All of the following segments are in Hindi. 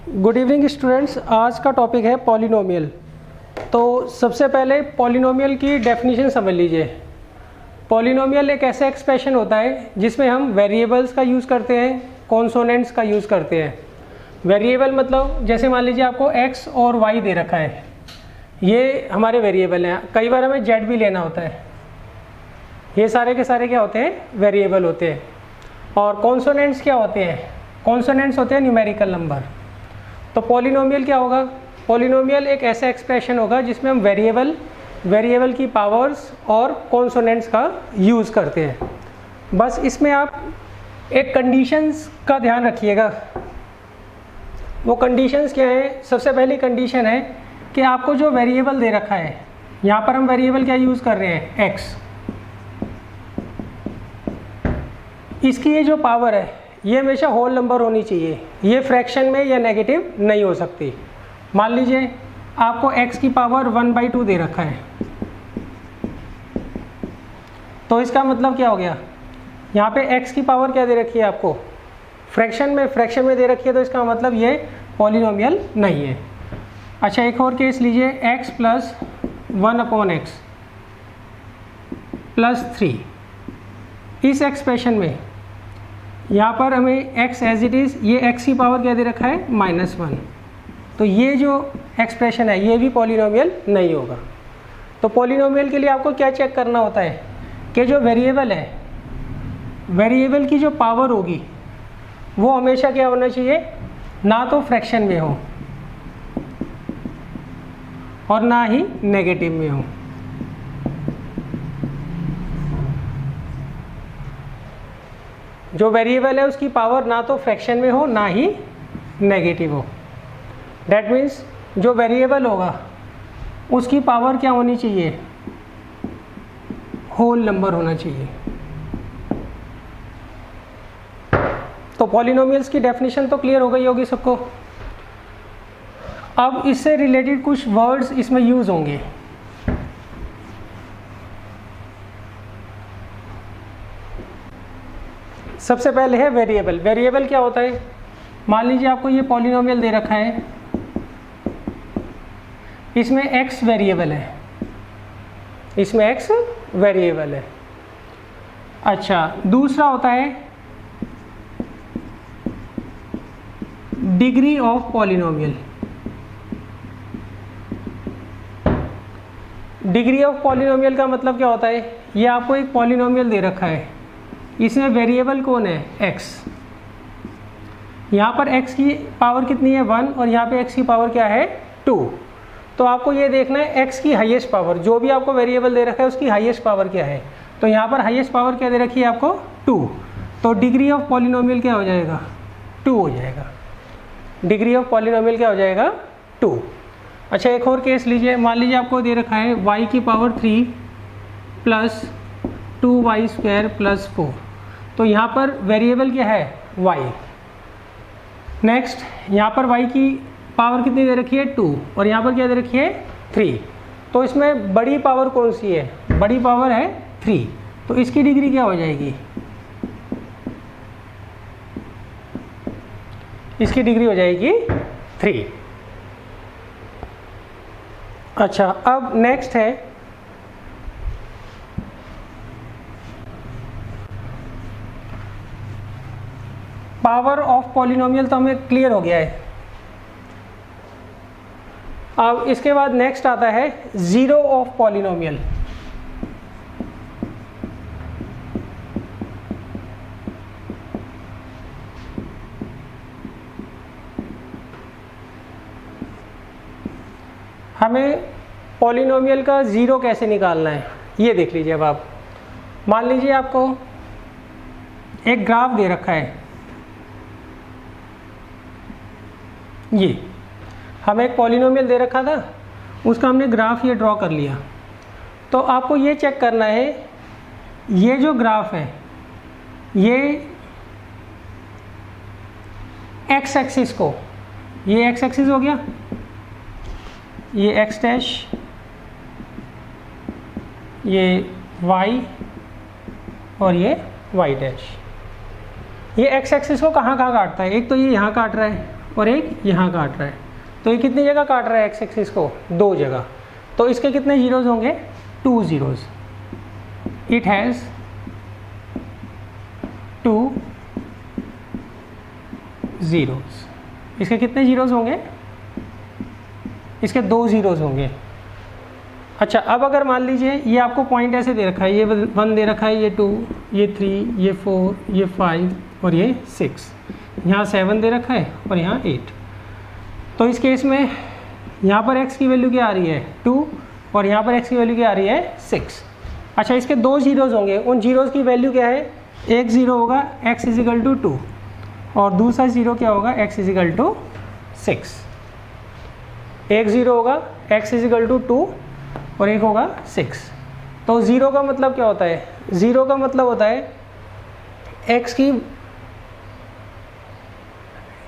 Good evening students. आज का टॉपिक है पॉलिनोमियल। तो सबसे पहले पॉलिनोमियल की डेफिनेशन समझ लीजिए। पॉलिनोमियल एक ऐसा एक्सप्रेशन होता है जिसमें हम वेरिएबल्स का यूज़ करते हैं, कॉन्सोनेंट्स का यूज़ करते हैं। वेरिएबल मतलब जैसे मान लीजिए आपको x और y दे रखा है, ये हमारे वेरिएबल हैं। कई बार हमें z भी लेना होता है। ये सारे के सारे क्या होते हैं? वेरिएबल होते हैं। और कॉन्सोनेंट्स क्या होते हैं? कॉन्सोनेंट्स होते हैं न्यूमेरिकल नंबर। तो पॉलिनोमियल क्या होगा? पॉलिनोमियल एक ऐसा एक्सप्रेशन होगा जिसमें हम वेरिएबल की पावर्स और कॉन्सोनेंट्स का यूज़ करते हैं। बस इसमें आप एक कंडीशंस का ध्यान रखिएगा। वो कंडीशंस क्या है? सबसे पहली कंडीशन है कि आपको जो वेरिएबल दे रखा है, यहाँ पर हम वेरिएबल क्या यूज़ कर रहे हैं? x। इसकी ये जो पावर है ये हमेशा होल नंबर होनी चाहिए, ये फ्रैक्शन में या नेगेटिव नहीं हो सकती। मान लीजिए आपको x की पावर 1/2 दे रखा है, तो इसका मतलब क्या हो गया? यहाँ पे x की पावर क्या दे रखी है आपको? फ्रैक्शन में दे रखी है, तो इसका मतलब ये पॉलिनोमियल नहीं है। अच्छा, एक और केस लीजिए, x प्लस 1/x प्लस 3। इस एक्सप्रेशन में यहाँ पर हमें x एज इट इज़, ये x की पावर क्या दे रखा है? -1। तो ये जो एक्सप्रेशन है ये भी पॉलिनोमियल नहीं होगा। तो पॉलिनोमियल के लिए आपको क्या चेक करना होता है कि जो वेरिएबल है, वेरिएबल की जो पावर होगी वो हमेशा क्या होना चाहिए? ना तो फ्रैक्शन में हो और ना ही नेगेटिव में हो। जो वेरिएबल है उसकी पावर ना तो फ्रैक्शन में हो ना ही नेगेटिव हो। डैट मीन्स जो वेरिएबल होगा उसकी पावर क्या होनी चाहिए? होल नंबर होना चाहिए। तो पॉलिनोमियल्स की डेफिनेशन तो क्लियर हो गई होगी सबको। अब इससे रिलेटेड कुछ वर्ड्स इसमें यूज होंगे। सबसे पहले है वेरिएबल। वेरिएबल क्या होता है? मान लीजिए आपको ये पॉलिनोमियल दे रखा है, इसमें x वेरिएबल है, इसमें x वेरिएबल है। अच्छा, दूसरा होता है degree of polynomial. Degree of polynomial का मतलब क्या होता है? ये आपको एक पॉलिनोमियल दे रखा है, इसमें वेरिएबल कौन है? x। यहाँ पर x की पावर कितनी है? 1, और यहाँ पे x की पावर क्या है? 2। तो आपको ये देखना है x की हाईएस्ट पावर, जो भी आपको वेरिएबल दे रखा है उसकी हाईएस्ट पावर क्या है। तो यहाँ पर हाईएस्ट पावर क्या दे रखी है आपको? 2। तो डिग्री ऑफ पॉलिनोमियल क्या हो जाएगा? 2 हो जाएगा। डिग्री ऑफ पॉलिनोमियल क्या हो जाएगा? 2। अच्छा, एक और केस लीजिए। मान लीजिए आपको दे रखा है y की पावर 3 प्लस 2y² प्लस 4। तो यहाँ पर वेरिएबल क्या है? y। नेक्स्ट, यहाँ पर y की पावर कितनी दे रखी है? 2, और यहाँ पर क्या दे रखी है? 3। तो इसमें बड़ी पावर कौन सी है? बड़ी पावर है 3। तो इसकी डिग्री क्या हो जाएगी? इसकी डिग्री हो जाएगी 3। अच्छा, अब नेक्स्ट है पावर ऑफ पॉलिनोमियल। तो हमें क्लियर हो गया है। अब इसके बाद नेक्स्ट आता है जीरो ऑफ पॉलिनोमियल। हमें पॉलिनोमियल का ज़ीरो कैसे निकालना है ये देख लीजिए। अब आप मान लीजिए आपको एक ग्राफ दे रखा है, ये हमें एक पॉलिनोमियल दे रखा था, उसका हमने ग्राफ ये ड्रॉ कर लिया। तो आपको ये चेक करना है, ये जो ग्राफ है ये एक्स एक्सिस को, ये एक्स एक्सिस हो गया, ये एक्स डैश, ये वाई और ये वाई डैश। ये एक्स एक्सिस को कहाँ कहाँ काटता है? एक तो ये यहाँ काट रहा है और एक यहाँ काट रहा है। तो ये कितनी जगह काट रहा है एक्स एक्सिस को? 2 जगह। तो इसके कितने जीरोज़ होंगे? 2 जीरोज़। It has 2 zeros. इसके कितने जीरोज़ होंगे? इसके 2 जीरोज़ होंगे। अच्छा, अब अगर मान लीजिए ये आपको पॉइंट ऐसे दे रखा है, ये 1 दे रखा है, ये 2, ये 3, ये 4, ये 5 और ये 6, यहाँ 7 दे रखा है और यहाँ 8। तो इस केस में यहाँ पर x की वैल्यू क्या आ रही है? 2 और यहाँ पर x की वैल्यू क्या आ रही है? 6। अच्छा, इसके 2 जीरोज़ होंगे। उन जीरोज़ की वैल्यू क्या है? एक ज़ीरो होगा x = 2 और दूसरा ज़ीरो क्या होगा? x = 6। एक ज़ीरो होगा x = 2 और एक होगा 6। तो ज़ीरो का मतलब क्या होता है? ज़ीरो का मतलब होता है x की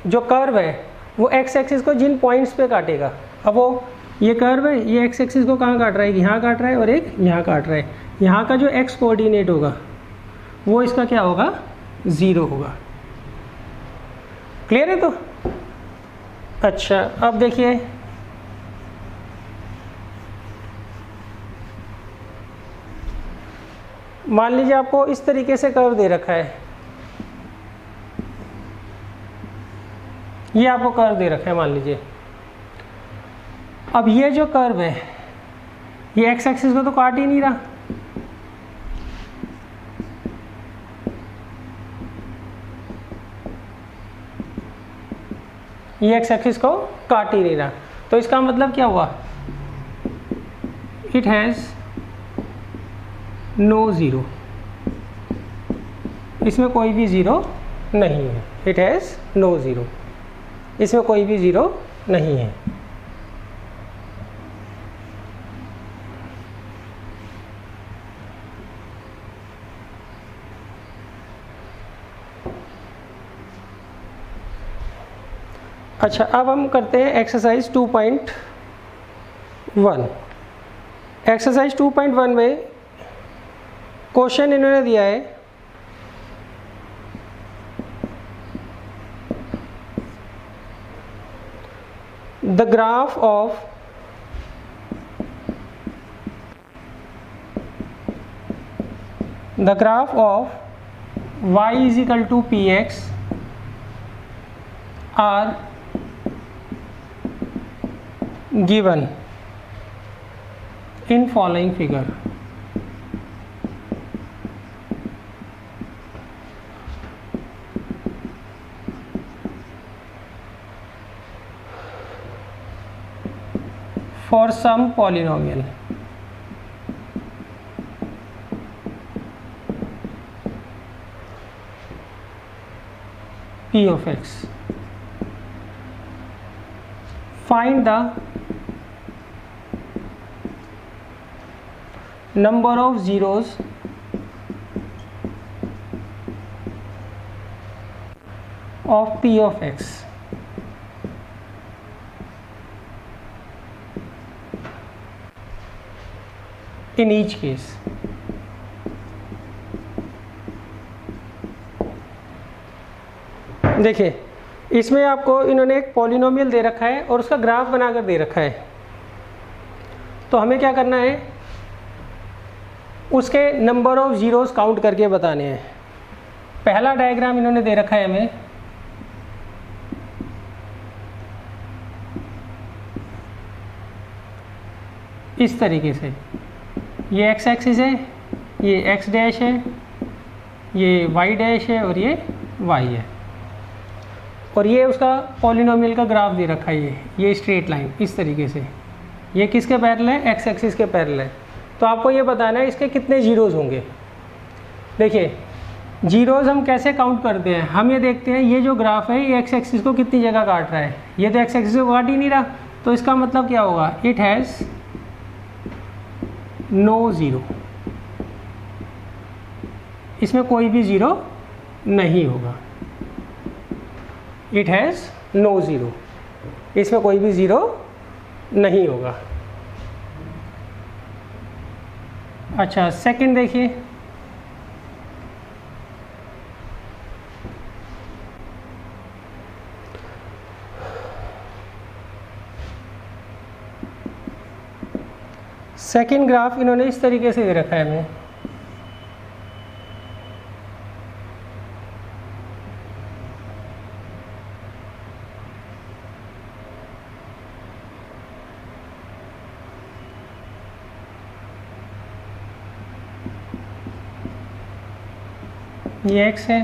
जो कर्व है वो x एक्सिस को जिन पॉइंट्स पे काटेगा। अब वो ये कर्व है, ये x एक्सिस को कहाँ काट रहा है? यहाँ काट रहा है और एक यहाँ काट रहा है। यहाँ का जो x कोऑर्डिनेट होगा वो इसका क्या होगा? 0 होगा। क्लियर है? तो अच्छा, अब देखिए मान लीजिए आपको इस तरीके से कर्व दे रखा है, ये आपको कर्व दे रखा है मान लीजिए। अब ये जो कर्व है ये एक्स एक्सिस को तो काट ही नहीं रहा, ये एक्स एक्सिस को काट ही नहीं रहा। तो इसका मतलब क्या हुआ? इट हैज़ नो ज़ीरो, इसमें कोई भी ज़ीरो नहीं है। इट हैज़ नो ज़ीरो, इसमें कोई भी ज़ीरो नहीं है। अच्छा, अब हम करते हैं एक्सरसाइज 2.1। एक्सरसाइज 2.1 में क्वेश्चन इन्होंने दिया है the graph of y = px are given in following figure। for some polynomial p of x, find the number of zeros of p of x in each case। देखिए, इसमें आपको इन्होंने एक पॉलिनोमियल दे रखा है और उसका ग्राफ बनाकर दे रखा है। तो हमें क्या करना है? उसके नंबर ऑफ जीरोस काउंट करके बताने हैं। पहला डायग्राम इन्होंने दे रखा है हमें, इस तरीके से। ये एक्स एक्सिस है, ये एक्स डैश है, ये वाई डैश है और ये वाई है, और ये उसका पॉलिनोमियल का ग्राफ दे रखा है। ये स्ट्रेट लाइन इस तरीके से, ये किसके पैरेलल है? एक्स एक्सिस के पैरेलल है। तो आपको ये बताना है इसके कितने जीरोज़ होंगे। देखिए, जीरोज़ हम कैसे काउंट करते हैं? हम ये देखते हैं ये जो ग्राफ है ये एक्स एक्सिस को कितनी जगह काट रहा है। ये तो एक्स एक्सिस को काट ही नहीं रहा, तो इसका मतलब क्या होगा? इट हैज़ नो ज़ीरो, इसमें कोई भी ज़ीरो नहीं होगा। इट हैज़ नो ज़ीरो, इसमें कोई भी ज़ीरो नहीं होगा। अच्छा, सेकंड देखिए, सेकंड ग्राफ इन्होंने इस तरीके से दे रखा है हमें। ये x है,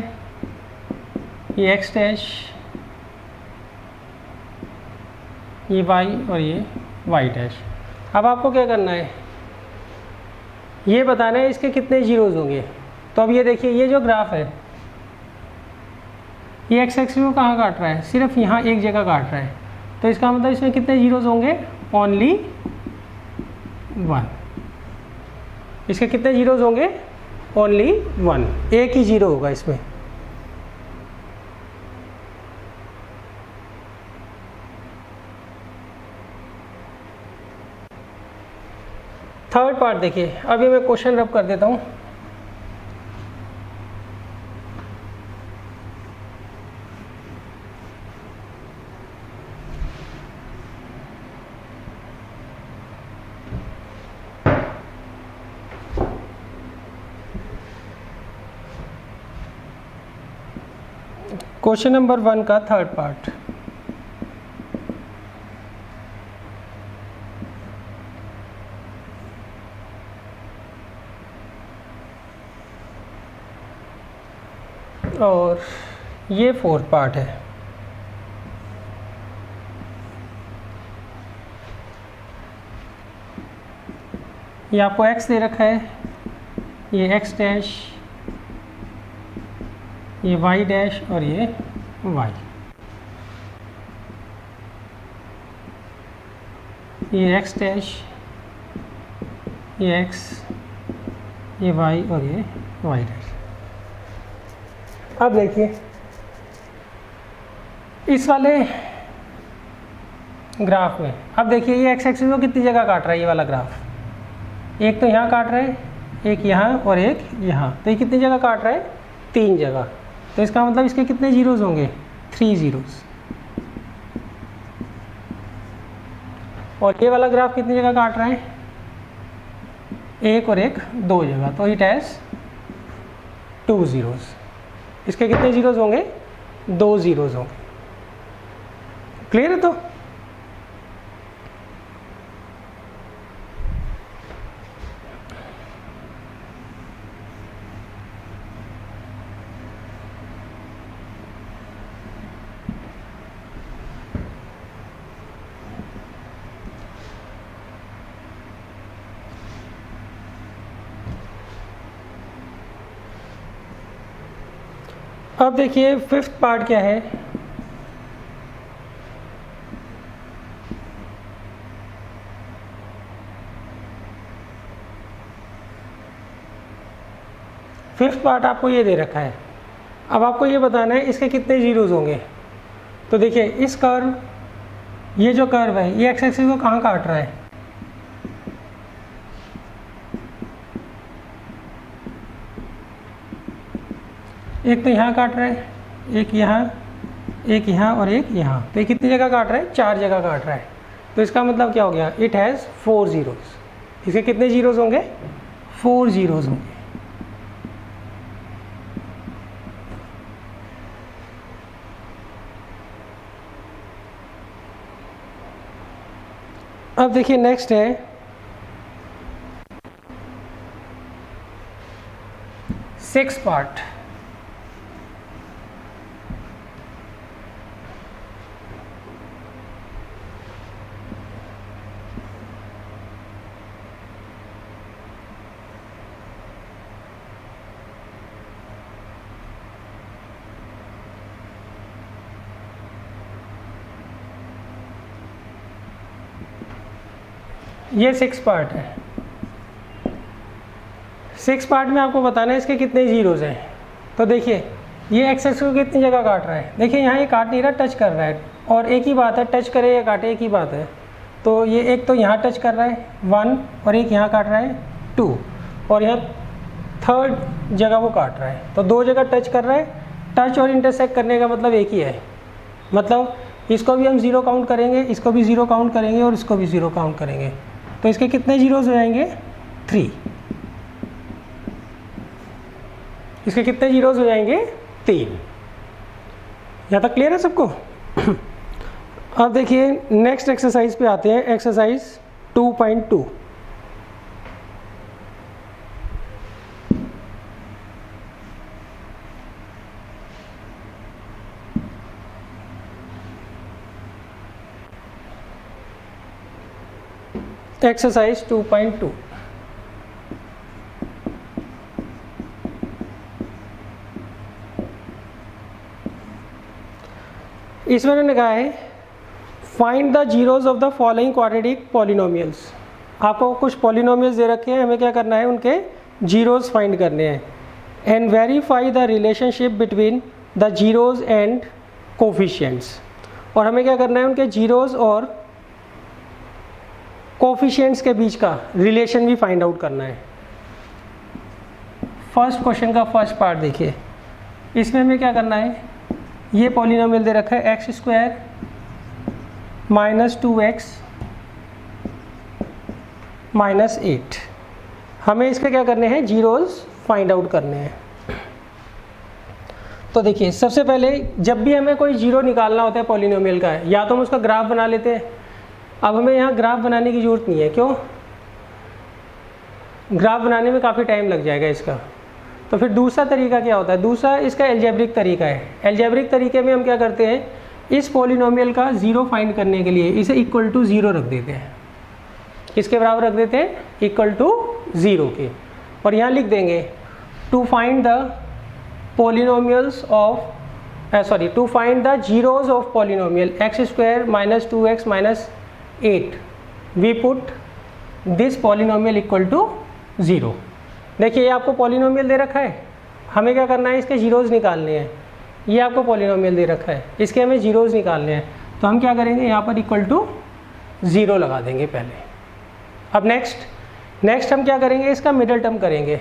ये x डैश, ये y और ये y डैश। अब आपको क्या करना है, ये बताना है इसके कितने जीरोज होंगे। तो अब ये देखिए, ये जो ग्राफ है ये x एक्सिस को कहाँ काट रहा है, सिर्फ यहाँ एक जगह काट रहा है। तो इसका मतलब इसमें कितने जीरोज होंगे, ओनली 1। इसके कितने जीरोज होंगे, ओनली 1, एक ही जीरो होगा इसमें। थर्ड पार्ट देखिए, अभी मैं क्वेश्चन रब कर देता हूँ। क्वेश्चन नंबर 1 का थर्ड पार्ट। और ये फोर्थ पार्ट है। ये आपको x दे रखा है, ये x डैश, ये y डैश और ये y। ये x डैश, ये x, ये y और ये y डैश। अब देखिए इस वाले ग्राफ में, अब देखिए ये x एक्सिस को कितनी जगह काट रहा है ये वाला ग्राफ। एक तो यहाँ काट रहा है, एक यहाँ और एक यहाँ। तो ये कितनी जगह काट रहा है, 3 जगह। तो इसका मतलब इसके कितने जीरोज होंगे, 3 जीरोज। और ये वाला ग्राफ कितनी जगह काट रहा है, एक और एक 2 जगह। तो इट हैज़ 2 जीरोज। इसके कितने जीरोज होंगे, 2 जीरोज होंगे। क्लियर है? तो अब देखिए फिफ्थ पार्ट क्या है। फिफ्थ पार्ट आपको ये दे रखा है। अब आपको ये बताना है इसके कितने जीरोज होंगे। तो देखिए इस कर्व, ये जो कर्व है ये एक्स एक्सिस को कहाँ काट रहा है, एक तो यहाँ काट रहा है, एक यहाँ और एक यहाँ। तो ये कितनी जगह काट रहा है, 4 जगह काट रहा है। तो इसका मतलब क्या हो गया, इट हैज़ 4 जीरोज। इसके कितने जीरोज होंगे, 4 जीरोज होंगे। अब देखिए नेक्स्ट है सिक्स्थ पार्ट। ये 6 पार्ट है। 6 पार्ट में आपको बताना है इसके कितने जीरोज हैं। तो देखिए ये एक्स एक्सिस को कितनी जगह काट रहा है, देखिए यहाँ ये काट नहीं रहा, टच कर रहा है। और एक ही बात है, टच करे या काटे एक ही बात है। तो ये एक तो यहाँ टच कर रहा है 1 और एक यहाँ काट रहा है 2 और यहाँ थर्ड जगह वो काट रहा है। तो 2 जगह टच कर रहा है। टच और इंटरसेक्ट करने का मतलब एक ही है, मतलब इसको भी हम 0 काउंट करेंगे, इसको भी 0 काउंट करेंगे और इसको भी 0 काउंट करेंगे। तो इसके कितने जीरोज हो जाएंगे? 3। इसके कितने जीरोज हो जाएंगे? 3। यहाँ तक क्लियर है सबको? अब देखिए नेक्स्ट एक्सरसाइज पे आते हैं, एक्सरसाइज 2.2। एक्सरसाइज 2.2। इसमें मैंने कहा है find the zeros of the following quadratic polynomials. आपको कुछ पॉलिनोमियल्स दे रखे हैं, हमें क्या करना है? उनके जीरोज फाइंड करने हैं। And verify the relationship between the zeros and coefficients. और हमें क्या करना है? उनके जीरोज और कोफिशिएंट्स के बीच का रिलेशन भी फाइंड आउट करना है। फर्स्ट क्वेश्चन का फर्स्ट पार्ट देखिए, इसमें हमें क्या करना है? ये पॉलिनोमियल दे रखा है x² - 2x - 8। हमें इसके क्या करने हैं? जीरोज फाइंड आउट करने हैं। तो देखिए सबसे पहले जब भी हमें कोई जीरो निकालना होता है पॉलिनोमियल का, या तो हम उसका ग्राफ बना लेते हैं। अब हमें यहाँ ग्राफ बनाने की ज़रूरत नहीं है। क्यों? ग्राफ बनाने में काफ़ी टाइम लग जाएगा इसका। तो फिर दूसरा तरीका क्या होता है? दूसरा इसका एल्जेब्रिक तरीका है। एल्जेब्रिक तरीके में हम क्या करते हैं? इस पॉलिनोमियल का ज़ीरो फाइंड करने के लिए इसे इक्वल टू ज़ीरो रख देते हैं। किसके बराबर रख देते हैं? इक्वल टू ज़ीरो के। और यहाँ लिख देंगे to find the polynomials of to find the zeros of polynomial x² - 2x - 8 we put this polynomial equal to 0। देखिए ये आपको पॉलिनोमियल दे रखा है, हमें क्या करना है? इसके जीरोज निकालने हैं। ये आपको पॉलिनोमियल दे रखा है, इसके हमें जीरोज निकालने हैं। तो हम क्या करेंगे? यहाँ पर इक्वल टू 0 लगा देंगे पहले। अब नेक्स्ट हम क्या करेंगे? इसका मिडल टर्म करेंगे।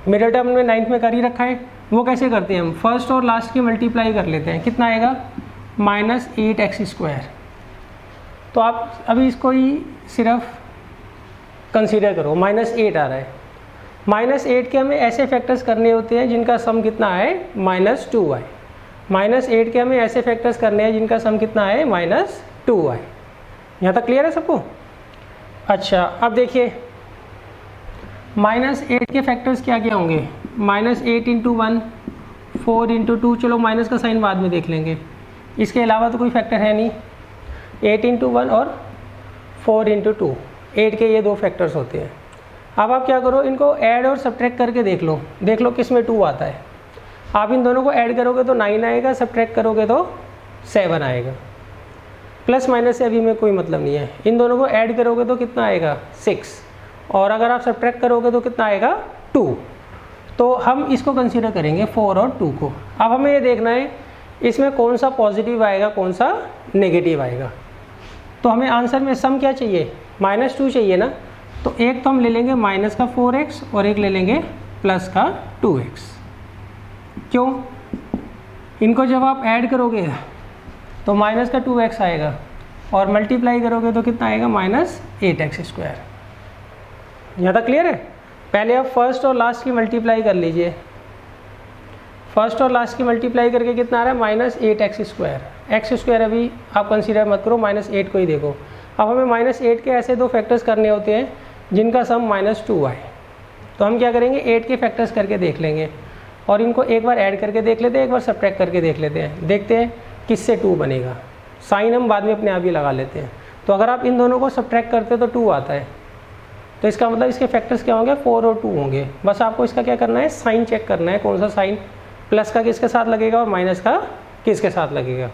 मिडल टर्म में 9th में कर ही रखा है। वो कैसे करते हैं? हम फर्स्ट और लास्ट की मल्टीप्लाई कर लेते हैं। कितना आएगा? -8x²। तो आप अभी इसको ही सिर्फ कंसीडर करो, -8 आ रहा है। -8 के हमें ऐसे फैक्टर्स करने होते हैं जिनका सम कितना है? -2 आए। -8 के हमें ऐसे फैक्टर्स करने हैं जिनका सम कितना है? -2 आए। यहाँ तक क्लियर है सबको? अच्छा अब देखिए -8 के फैक्टर्स क्या क्या होंगे? -8 × 1, 4 × 2, चलो माइनस का साइन बाद में देख लेंगे। इसके अलावा तो कोई फैक्टर है नहीं। 8 × 1 और 4 × 2, 8 के ये दो फैक्टर्स होते हैं। अब आप क्या करो? इनको ऐड और सब्ट्रैक्ट करके देख लो किस में 2 आता है। आप इन दोनों को ऐड करोगे तो 9 आएगा, सब्ट्रैक्ट करोगे तो 7 आएगा। प्लस माइनस से अभी में कोई मतलब नहीं है। इन दोनों को ऐड करोगे तो कितना आएगा? 6। और अगर आप सब्ट्रैक्ट करोगे तो कितना आएगा? 2। तो हम इसको कंसीडर करेंगे 4 और 2 को। अब हमें ये देखना है इसमें कौन सा पॉजिटिव आएगा, कौन सा नेगेटिव आएगा। तो हमें आंसर में सम क्या चाहिए? -2 चाहिए ना। तो एक तो हम ले लेंगे -4x और एक ले लेंगे +2x। क्यों? इनको जब आप ऐड करोगे तो -2x आएगा और मल्टीप्लाई करोगे तो कितना आएगा? -8x²। यहाँ तक क्लियर है? पहले आप फर्स्ट और लास्ट की मल्टीप्लाई कर लीजिए। फर्स्ट और लास्ट की मल्टीप्लाई करके कितना आ रहा है? -8x²। x² अभी आप कंसीडर मत करो, -8 को ही देखो। अब हमें -8 के ऐसे दो फैक्टर्स करने होते हैं जिनका सम -2 आए। तो हम क्या करेंगे? 8 के फैक्टर्स करके देख लेंगे और इनको एक बार ऐड करके देख लेते हैं, एक बार सब्ट्रैक्ट करके देख लेते हैं। देखते हैं किससे 2 बनेगा। साइन हम बाद में अपने आप ही लगा लेते हैं। तो अगर आप इन दोनों को सब्ट्रैक्ट करते तो 2 आता है। तो इसका मतलब इसके फैक्टर्स क्या होंगे? 4 और 2 होंगे। बस आपको इसका क्या करना है? साइन चेक करना है, कौन सा साइन प्लस का किसके साथ लगेगा और माइनस का किसके साथ लगेगा।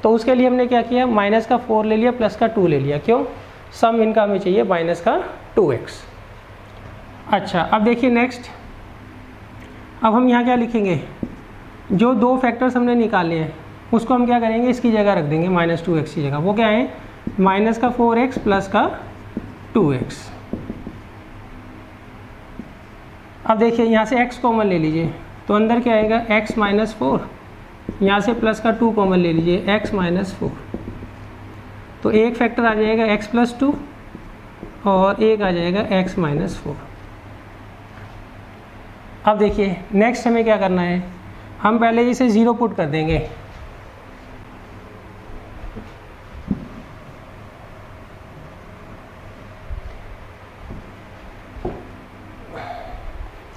तो उसके लिए हमने क्या किया? -4 ले लिया, +2 ले लिया। क्यों? सम इनका हमें चाहिए -2x। अच्छा अब देखिए नेक्स्ट, अब हम यहाँ क्या लिखेंगे? जो दो फैक्टर्स हमने निकाले हैं उसको हम क्या करेंगे? इसकी जगह रख देंगे -2x की जगह। वो क्या है? -4x +2x। अब देखिए यहाँ से x कॉमन ले लीजिए तो अंदर क्या आएगा? x -4। यहाँ से +2 कॉमन ले लीजिए, x -4। तो एक फैक्टर आ जाएगा x +2 और एक आ जाएगा x माइनस 4। अब देखिए नेक्स्ट हमें क्या करना है, हम पहले इसे 0 पुट कर देंगे।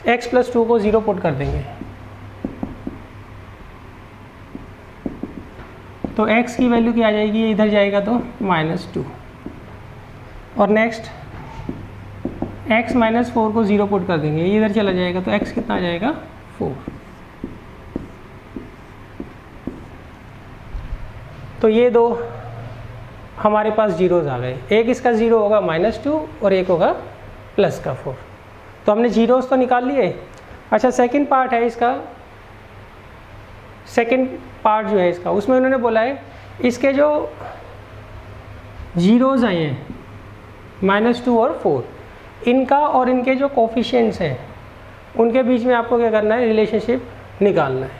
x प्लस 2 को 0 पुट कर देंगे तो x की वैल्यू क्या आ जाएगी, इधर जाएगा तो -2। और नेक्स्ट x माइनस 4 को 0 पुट कर देंगे, ये इधर चला जाएगा तो x कितना आ जाएगा 4। तो ये दो हमारे पास जीरोज आ गए, एक इसका 0 होगा -2 और एक होगा प्लस का 4। तो हमने जीरोज तो निकाल लिए। अच्छा सेकंड पार्ट है इसका, सेकंड पार्ट जो है इसका, उसमें उन्होंने बोला है इसके जो जीरोज आए हैं -2 और 4, इनका और इनके जो कोफिशिएंट्स हैं उनके बीच में आपको क्या करना है, रिलेशनशिप निकालना है।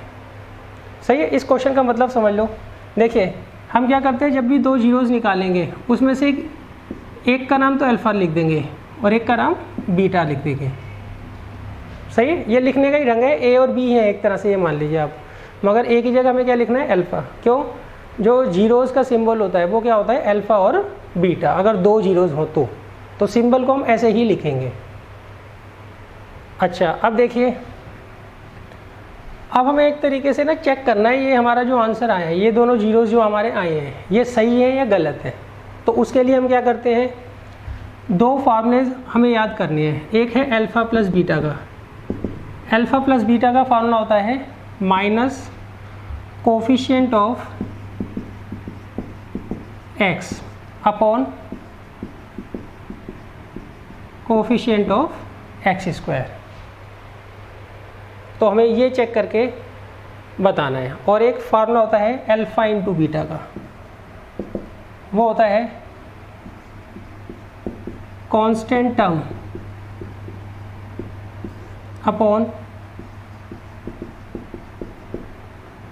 सही है, इस क्वेश्चन का मतलब समझ लो। देखिए हम क्या करते हैं, जब भी दो जीरोज निकालेंगे उसमें से एक का नाम तो अल्फ़ा लिख देंगे और एक का नाम बीटा लिख देंगे। सही है, ये लिखने का ही ढंग है, ए और बी है एक तरह से, ये मान लीजिए आप, मगर एक ही जगह हमें क्या लिखना है, अल्फ़ा। क्यों, जो जीरोज़ का सिंबल होता है वो क्या होता है, अल्फ़ा और बीटा। अगर दो जीरोज़ हो तो सिंबल को हम ऐसे ही लिखेंगे। अच्छा अब देखिए, अब हमें एक तरीके से ना चेक करना है ये हमारा जो आंसर आया है, ये दोनों जीरोज़ जो हमारे आए हैं ये सही है या गलत है। तो उसके लिए हम क्या करते हैं, दो फार्मूलेज हमें याद करने हैं। एक है अल्फ़ा प्लस बीटा का, अल्फ़ा प्लस बीटा का फार्मूला होता है minus coefficient of x upon coefficient of x square. तो हमें ये चेक करके बताना है। और एक फार्मूला होता है अल्फ़ा इंटू बीटा का, वो होता है constant term upon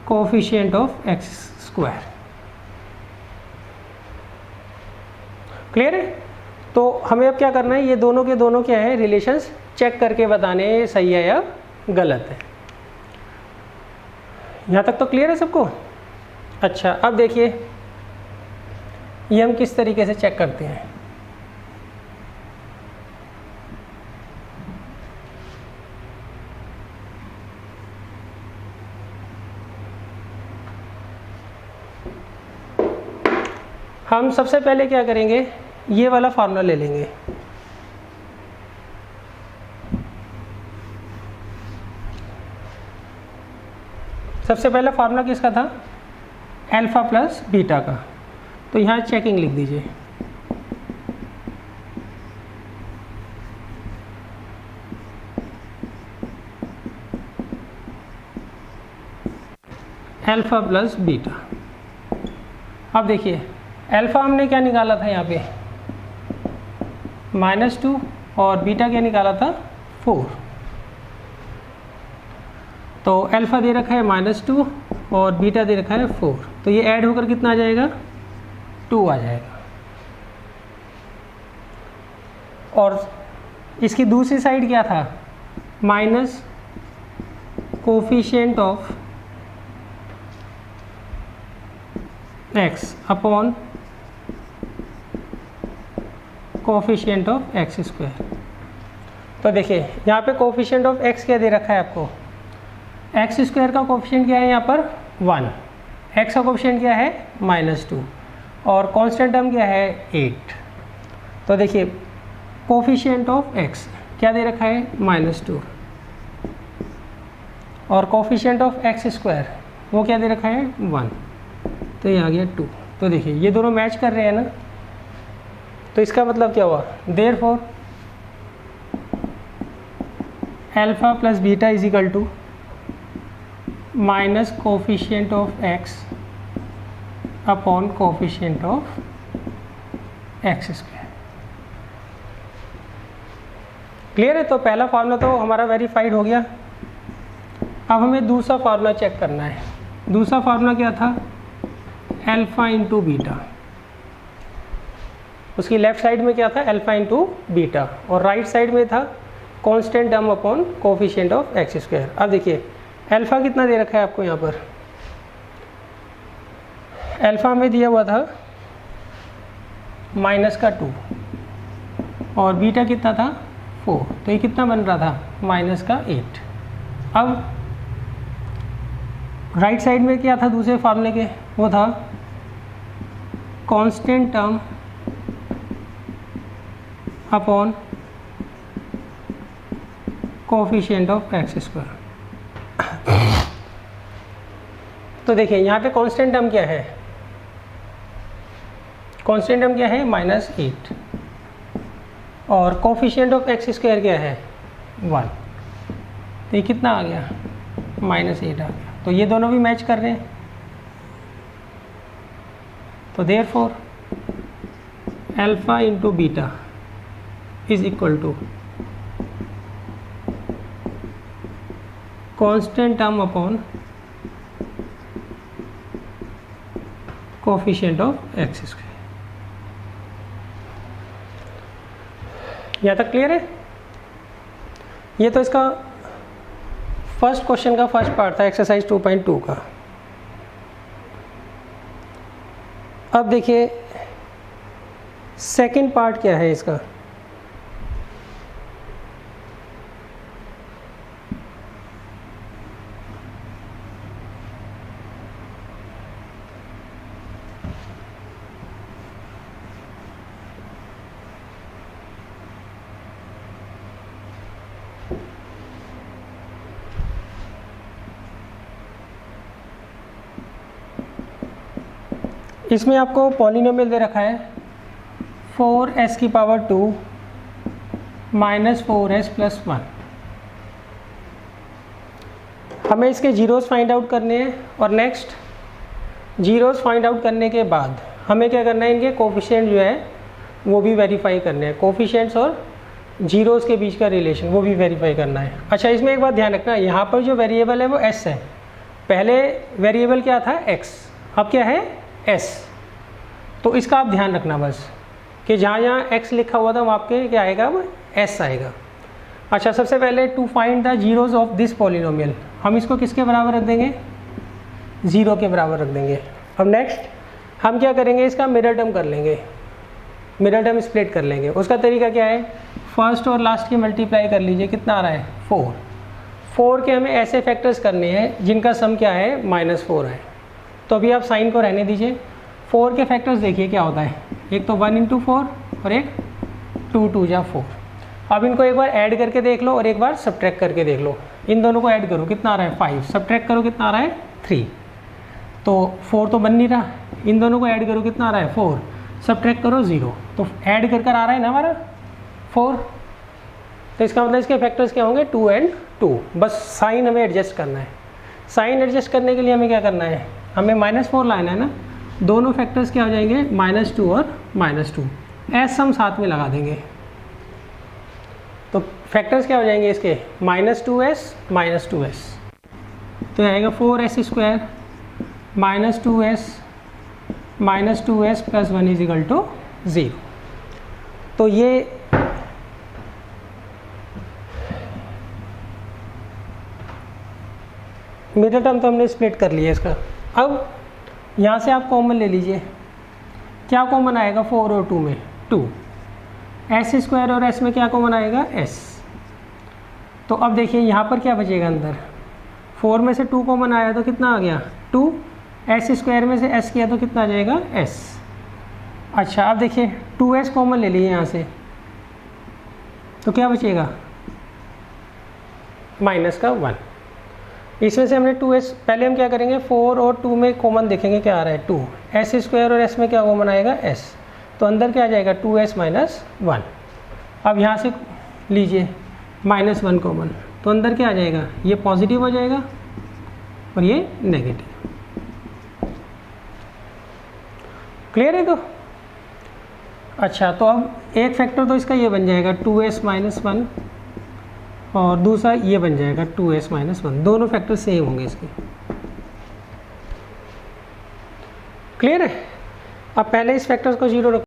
coefficient of x square. Clear है। तो हमें अब क्या करना है, ये दोनों के दोनों क्या है, रिलेशंस चेक करके बताने हैं सही है या गलत है। यहाँ तक तो क्लियर है सबको। अच्छा अब देखिए ये हम किस तरीके से चेक करते हैं। हम सबसे पहले क्या करेंगे, ये वाला फार्मूला ले लेंगे। सबसे पहला फार्मूला किसका था, अल्फ़ा प्लस बीटा का। तो यहाँ चेकिंग लिख दीजिए। Alpha plus beta. अब देखिए अल्फ़ा हमने क्या निकाला था यहाँ पे -2 और बीटा क्या निकाला था 4। तो अल्फ़ा दे रखा है -2 और बीटा दे रखा है 4। तो ये ऐड होकर कितना आ जाएगा, 2 आ जाएगा। और इसकी दूसरी साइड क्या था, minus coefficient of x upon coefficient of x square. तो देखिए यहाँ पे कोफिशिएंट ऑफ x क्या दे रखा है आपको, x स्क्वायर का कोफिशिएंट क्या है यहाँ पर 1, x का कोफिशिएंट क्या है -2 और कांस्टेंट टर्म क्या है 8। तो देखिए कोफिशिएंट ऑफ x क्या दे रखा है -2 और कोफिशिएंट ऑफ x स्क्वायर वो क्या दे रखा है 1। तो ये आ गया 2। तो देखिए ये दोनों मैच कर रहे हैं ना। तो इसका मतलब क्या हुआ, therefore alpha plus beta is equal to minus coefficient of x upon coefficient of x square. Clear है। तो पहला फार्मूला तो हमारा वेरीफाइड हो गया। अब हमें दूसरा फार्मूला चेक करना है। दूसरा फार्मूला क्या था, अल्फ़ा इंटू बीटा। उसकी लेफ्ट साइड में क्या था, अल्फा इंटू बीटा, और राइट साइड में था constant term upon coefficient of X square. अब देखिए अल्फा कितना दे रखा है आपको यहाँ पर, अल्फा में दिया हुआ था -2 और बीटा कितना था 4, तो ये कितना बन रहा था -8। अब राइट साइड में क्या था दूसरे फार्मूले के, वो था constant term upon coefficient of X square. तो देखिए यहाँ पे कांस्टेंट टर्म क्या है, कांस्टेंट टर्म क्या है -8 और कोफिशिएंट ऑफ एक्स स्क्वायर क्या है 1, तो ये कितना आ गया -8 आ गया। तो ये दोनों भी मैच कर रहे हैं, तो therefore alpha into beta is equal to constant term upon coefficient of X square. यहाँ तक क्लियर है? ये तो इसका फर्स्ट क्वेश्चन का फर्स्ट पार्ट था एक्सरसाइज 2.2 का। अब देखिए सेकंड पार्ट क्या है इसका। इसमें आपको पॉलिनोमियल दे रखा है 4s की पावर 2 -4s + 1। हमें इसके जीरोस फाइंड आउट करने हैं और नेक्स्ट जीरोस फाइंड आउट करने के बाद हमें क्या करना है, इनके कोफिशिएंट जो है वो भी वेरीफाई करने हैं। कोफिशिएंट्स और जीरोस के बीच का रिलेशन वो भी वेरीफाई करना है। अच्छा, इसमें एक बात ध्यान रखना, यहाँ पर जो वेरिएबल है वो s है। पहले वेरिएबल क्या था x, अब क्या है s। तो इसका आप ध्यान रखना बस कि जहाँ जहाँ x लिखा हुआ था वहाँ पे क्या आएगा, वो s आएगा। अच्छा, सबसे पहले to find the zeros of this polynomial, हम इसको किसके बराबर रख देंगे, 0 के बराबर रख देंगे। अब नेक्स्ट हम क्या करेंगे, इसका मिरर टर्म कर लेंगे, मिरर टर्म स्प्लिट कर लेंगे। उसका तरीका क्या है, फर्स्ट और लास्ट की मल्टीप्लाई कर लीजिए, कितना आ रहा है 4। 4 के हमें ऐसे फैक्टर्स करने हैं जिनका सम क्या है -4 है। तो अभी आप साइन को रहने दीजिए। 4 के फैक्टर्स देखिए क्या होता है, एक तो 1 × 4 और एक 2 × 2 = 4। अब इनको एक बार ऐड करके देख लो और एक बार सब्ट्रैक्ट करके देख लो। इन दोनों को ऐड करो, कितना आ रहा है 5, सब्ट्रैक्ट करो कितना आ रहा है 3। तो 4 तो बन नहीं रहा, इन दोनों को ऐड करो कितना आ रहा है 4, सब्ट्रैक्ट करो 0। तो ऐड कर आ रहा है ना हमारा 4। तो इसका मतलब इसके फैक्टर्स क्या होंगे 2 और 2। बस साइन हमें एडजस्ट करना है। साइन एडजस्ट करने के लिए हमें क्या करना है, हमें -4 लाना है ना। दोनों फैक्टर्स क्या हो जाएंगे -2 और -2, एस हम साथ में लगा देंगे। तो फैक्टर्स क्या हो जाएंगे इसके -2s -2s, तो आएगा 4s² -2s -2s + 1 = 0। तो ये मिडल टर्म तो हमने स्प्लिट कर लिया इसका। अब यहाँ से आप कॉमन ले लीजिए, क्या कॉमन आएगा 4 और 2 में 2, s² और s में क्या कॉमन आएगा s। तो अब देखिए यहाँ पर क्या बचेगा अंदर, 4 में से 2 कॉमन आया तो कितना आ गया 2, s² में से s किया तो कितना आ जाएगा s। अच्छा, अब देखिए 2s कॉमन ले लिए यहाँ से, तो क्या बचेगा -1। इसमें से हमने 2s, पहले हम क्या करेंगे 4 और 2 में कॉमन देखेंगे क्या आ रहा है 2, s² और s में क्या कॉमन आएगा s, तो अंदर क्या आ जाएगा 2s - 1। अब यहाँ से लीजिए -1 कॉमन, तो अंदर क्या आ जाएगा, ये पॉजिटिव हो जाएगा और ये नेगेटिव। क्लियर है? तो अच्छा, तो अब एक फैक्टर तो इसका ये बन जाएगा 2s - 1 और दूसरा ये बन जाएगा 2s - 1। दोनों फैक्टर सेम होंगे इसके। क्लियर है? अब पहले इस फैक्टर्स को 0 रखो।